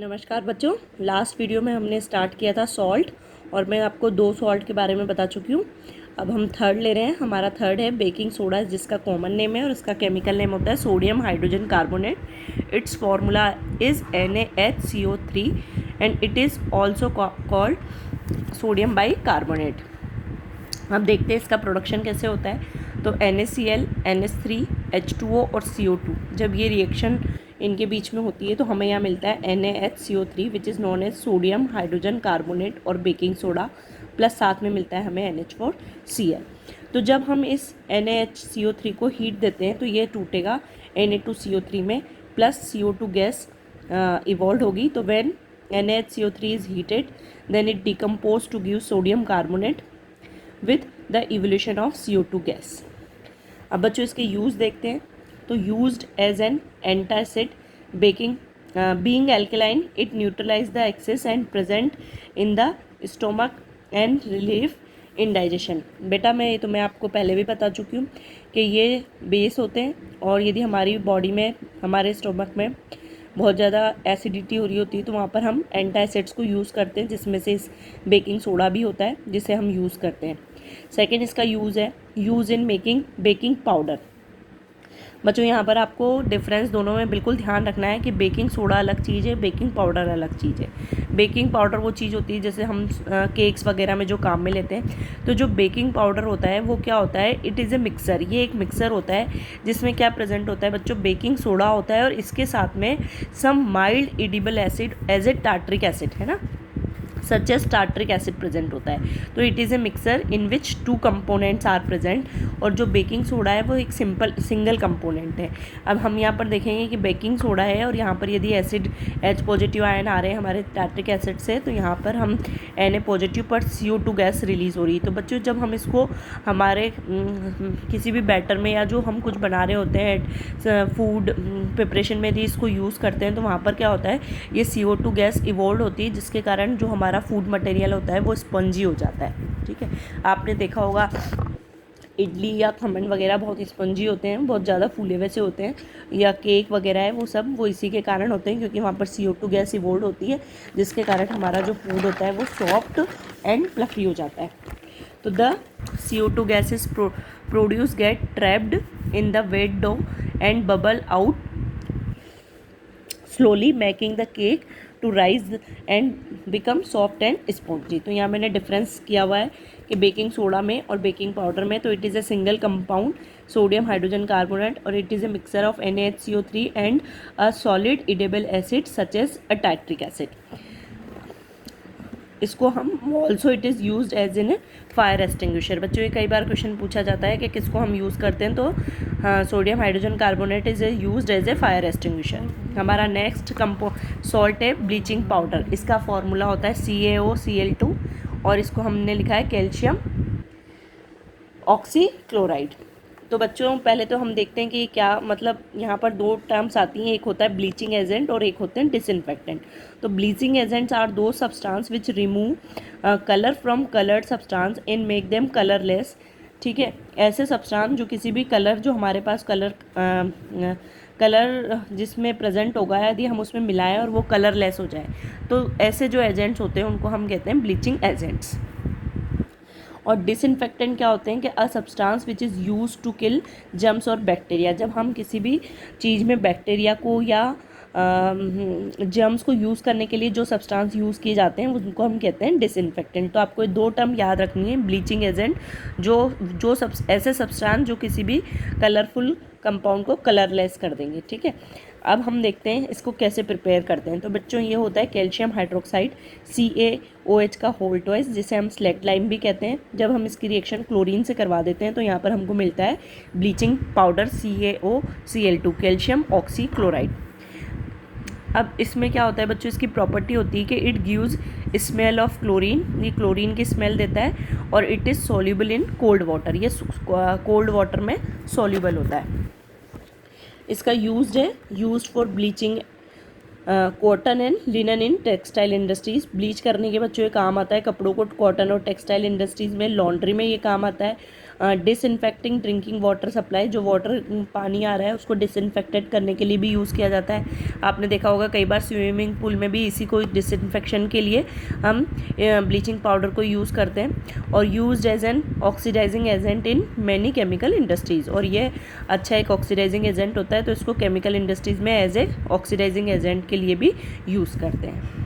नमस्कार बच्चों, last video में हमने स्टार्ट किया था सॉल्ट और मैं आपको 2 सॉल्ट के बारे में बता चुकी हूँ। अब हम थर्ड ले रहे हैं। हमारा थर्ड है बेकिंग सोडा, जिसका कॉमन नेम है और इसका केमिकल नेम होता है sodium hydrogen carbonate. It's formula is NaHCO3 and it is also called sodium by carbonate. अब देखते हैं इसका प्रोडक्शन कैसे होता है। तो NaCl, NH3, H2O और CO2, जब ये रिएक्शन इनके बीच में होती है तो हमें यहाँ मिलता है NaHCO3 which is known as sodium hydrogen carbonate और बेकिंग सोडा, प्लस साथ में मिलता है हमें NH4Cl। तो जब हम इस NaHCO3 को हीट देते हैं तो ये टूटेगा Na2CO3 में, प्लस CO2 गैस इवॉल्व होगी। तो when NaHCO3 is heated then it decompose to give sodium carbonate with the evolution of CO2 gas. अब बच्चों इसके यूज़ देखते हैं। तो used as an antacid baking being alkaline it neutralise the excess and present in the stomach and relief in digestion. बेटा मैं आपको पहले भी बता चुकी हूँ कि ये बेस होते हैं, और यदि हमारी बॉडी में, हमारे स्टोमक में बहुत ज़्यादा एसिडिटी हो रही होती है तो वहाँ पर हम एंटासिड्स को यूज़ करते हैं, जिसमें से इस बेकिंग सोडा भी होता है जिसे हम यूज़ करते हैं। सेकेंड इसका यूज़ है use in making baking powder. बच्चों यहाँ पर आपको डिफरेंस दोनों में बिल्कुल ध्यान रखना है कि बेकिंग सोडा अलग चीज़ है, बेकिंग पाउडर अलग चीज़ है। बेकिंग पाउडर वो चीज़ होती है जैसे हम केक्स वगैरह में जो काम में लेते हैं। तो जो बेकिंग पाउडर होता है वो क्या होता है, इट इज़ ए मिक्सर। ये एक मिक्सर होता है जिसमें क्या प्रेजेंट होता है बच्चों, बेकिंग सोडा होता है और इसके साथ में some mild edible acid as a tartaric acid, है ना, such as tartaric acid present होता है। तो it is a mixer in which 2 components are present, और जो बेकिंग सोडा है वो एक सिंगल कंपोनेंट है। अब हम यहाँ पर देखेंगे कि बेकिंग सोडा है और यहाँ पर यदि एसिड H पॉजिटिव आयन आ रहे हैं हमारे टार्ट्रिक एसिड से, तो यहाँ पर हम Na पॉजिटिव पर CO2 गैस रिलीज़ हो रही है। तो बच्चों जब हम इसको हमारे किसी भी बैटर में या जो हम कुछ बना रहे होते हैं फूड प्रिपरेशन में यदि इसको यूज़ करते हैं तो वहाँ पर क्या होता है, ये CO2 गैस इवॉल्व होती है, जिसके कारण जो हमारा फूड मटेरियल होता है वो स्पंजी हो जाता है। ठीक है, आपने देखा होगा इडली या खमन वगैरह बहुत स्पंजी होते हैं, बहुत ज़्यादा फूले हुए से होते हैं, या केक वगैरह है वो इसी के कारण होते हैं, क्योंकि वहाँ पर CO2 गैस इवॉल्व होती है, जिसके कारण हमारा जो फूड होता है वो सॉफ्ट एंड फ्लफी हो जाता है। तो the CO2 gases produce get trapped in the wet dough and bubble out slowly, making the cake to rise and become soft and spongy। तो यहाँ मैंने डिफरेंस किया हुआ है कि बेकिंग सोडा में और बेकिंग पाउडर में। तो it is a single compound sodium hydrogen carbonate और it is a mixture of NaHCO3 and a solid edible acid such as a tartaric acid. इसको हम also it is used as in fire extinguisher. बच्चों ये कई बार question पूछा जाता है कि किसको हम यूज़ करते हैं, तो हाँ, sodium hydrogen carbonate is used as a fire extinguisher. हमारा नेक्स्ट सॉल्ट है ब्लीचिंग पाउडर। इसका फॉर्मूला होता है CaOCl2 और इसको हमने लिखा है कैल्शियम ऑक्सीक्लोराइड। तो बच्चों पहले तो हम देखते हैं कि क्या मतलब, यहाँ पर 2 टर्म्स आती हैं, एक होता है ब्लीचिंग एजेंट और एक होते हैं डिसइंफेक्टेंट। तो ब्लीचिंग एजेंट्स आर दो substance which remove colour from coloured substance and make them colourless. ठीक है, ऐसे सब्सटेंस जो किसी भी कलर, जो हमारे पास कलर जिसमें प्रेजेंट होगा, यदि हम उसमें मिलाएं और वो कलरलेस हो जाए, तो ऐसे जो एजेंट्स होते हैं उनको हम कहते हैं ब्लीचिंग एजेंट्स। और डिसइंफेक्टेंट क्या होते हैं कि a substance which is use to kill germs और बैक्टीरिया। जब हम किसी भी चीज़ में बैक्टीरिया को या जर्म्स को यूज़ करने के लिए जो सब्सटेंस यूज़ किए जाते हैं उनको हम कहते हैं डिसइंफेक्टेंट। तो आपको ये 2 टर्म याद रखनी है, ब्लीचिंग एजेंट जो ऐसे सब्सटेंस जो किसी भी कलरफुल कंपाउंड को कलरलेस कर देंगे। ठीक है, अब हम देखते हैं इसको कैसे प्रिपेयर करते हैं। तो बच्चों ये होता है कैल्शियम हाइड्रोक्साइड CaOH का होल ट्वाइस, जिसे हम स्लेट लाइम भी कहते हैं। जब हम इसकी रिएक्शन क्लोरीन से करवा देते हैं तो यहाँ पर हमको मिलता है bleaching powder CaOCl2 calcium oxychloride. अब इसमें क्या होता है बच्चों, इसकी प्रॉपर्टी होती है कि it gives smell of chlorine, ये क्लोरीन की स्मेल देता है, और it is soluble in cold water, ये कोल्ड वाटर में सॉल्युबल होता है। इसका used for bleaching cotton and linen in textile industries. Bleach करने के बच्चों ये काम आता है कपड़ों को, कॉटन और टेक्सटाइल इंडस्ट्रीज़ में, लॉन्ड्री में ये काम आता है। डिसइंफेक्टिंग ड्रिंकिंग वाटर सप्लाई, जो वाटर पानी आ रहा है उसको डिसइंफेक्टेड करने के लिए भी यूज़ किया जाता है। आपने देखा होगा कई बार स्विमिंग पूल में भी इसी को डिसइंफेक्शन के लिए हम ब्लीचिंग पाउडर को यूज़ करते हैं। और used as an oxidising agent in many chemical industries, और ये अच्छा एक ऑक्सीडाइजिंग एजेंट होता है, तो इसको केमिकल इंडस्ट्रीज़ में एज ए ऑक्सीडाइजिंग एजेंट के लिए भी यूज़ करते हैं।